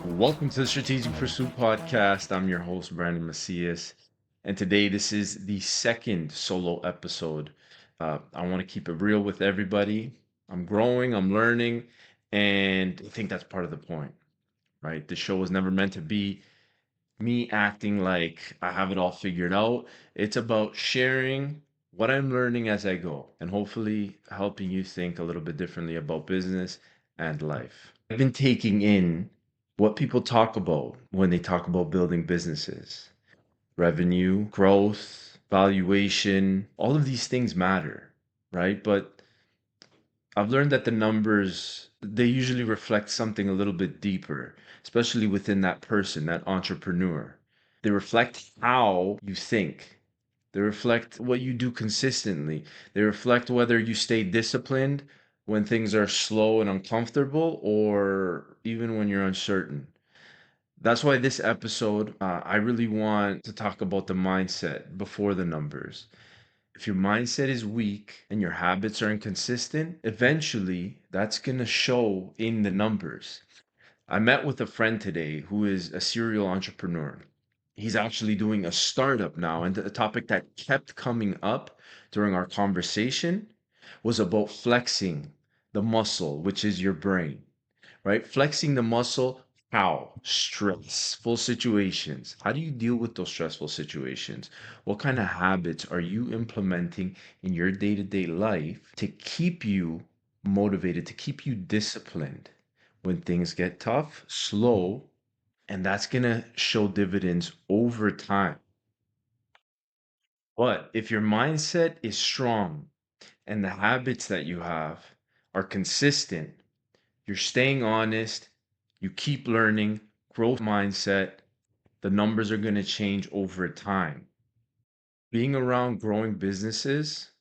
Welcome to the Strategic Pursuit Podcast. I'm your host, Brandon Macias. And today, this is the second solo episode. I want to keep it real with everybody. I'm growing, I'm learning, and I think that's part of the point, right? The show was never meant to be me acting like I have it all figured out. It's about sharing what I'm learning as I go and hopefully helping you think a little bit differently about business and life. I've been taking in what people talk about when they talk about building businesses: revenue, growth, valuation. All of these things matter, right? But I've learned that the numbers, they usually reflect something a little bit deeper, especially within that person, that entrepreneur. They reflect how you think. They reflect what you do consistently. They reflect whether you stay disciplined when things are slow and uncomfortable or even when you're uncertain. That's why this episode, I really want to talk about the mindset before the numbers. If your mindset is weak and your habits are inconsistent, eventually that's going to show in the numbers. I met with a friend today who is a serial entrepreneur. He's actually doing a startup now. And the topic that kept coming up during our conversation was about flexing the muscle, which is your brain, right? Flexing the muscle, how? Stressful situations. How do you deal with those stressful situations? What kind of habits are you implementing in your day to day life to keep you motivated, to keep you disciplined when things get tough, slow, and that's going to show dividends over time. But if your mindset is strong and the habits that you have are consistent, you're staying honest, you keep learning, growth mindset, the numbers are going to change over time. Being around growing businesses,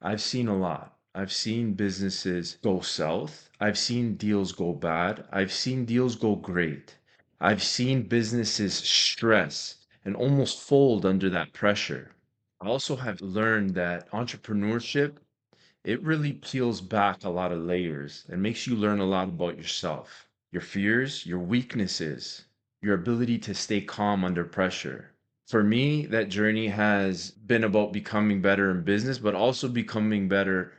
I've seen a lot. I've seen businesses go south. I've seen deals go bad. I've seen deals go great. I've seen businesses stress and almost fold under that pressure. I also have learned that entrepreneurship, it really peels back a lot of layers and makes you learn a lot about yourself, your fears, your weaknesses, your ability to stay calm under pressure. For me, that journey has been about becoming better in business, but also becoming better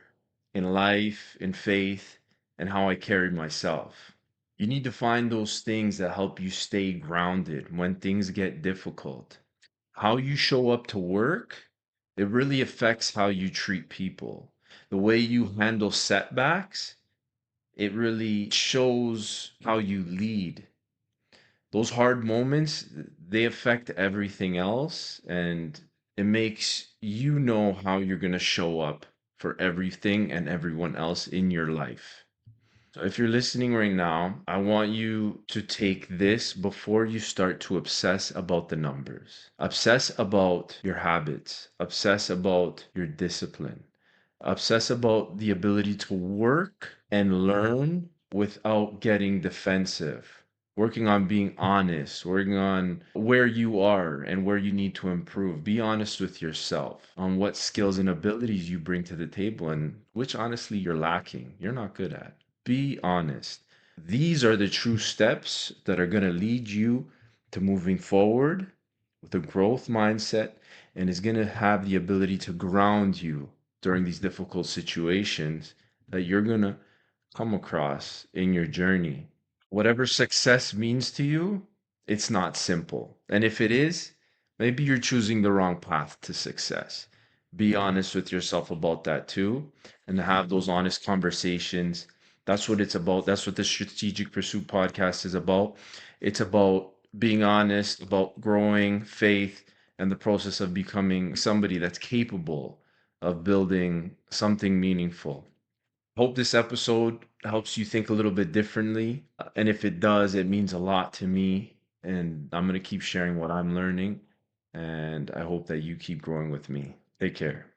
in life, in faith, and how I carry myself. You need to find those things that help you stay grounded when things get difficult. How you show up to work, it really affects how you treat people. The way you handle setbacks, it really shows how you lead. Those hard moments, they affect everything else, and it makes you know how you're going to show up for everything and everyone else in your life. So if you're listening right now, I want you to take this before you start to obsess about the numbers. Obsess about your habits, obsess about your discipline, obsess about the ability to work and learn without getting defensive. Working on being honest, working on where you are and where you need to improve. Be honest with yourself on what skills and abilities you bring to the table and which honestly you're lacking, you're not good at. Be honest. These are the true steps that are going to lead you to moving forward with a growth mindset and is going to have the ability to ground you during these difficult situations that you're going to come across in your journey. Whatever success means to you, it's not simple. And if it is, maybe you're choosing the wrong path to success. Be honest with yourself about that too, and have those honest conversations. That's what it's about. That's what the Strategic Pursuit podcast is about. It's about being honest, about growing faith, and the process of becoming somebody that's capable of building something meaningful. Hope this episode helps you think a little bit differently. And if it does, it means a lot to me. And I'm going to keep sharing what I'm learning. And I hope that you keep growing with me. Take care.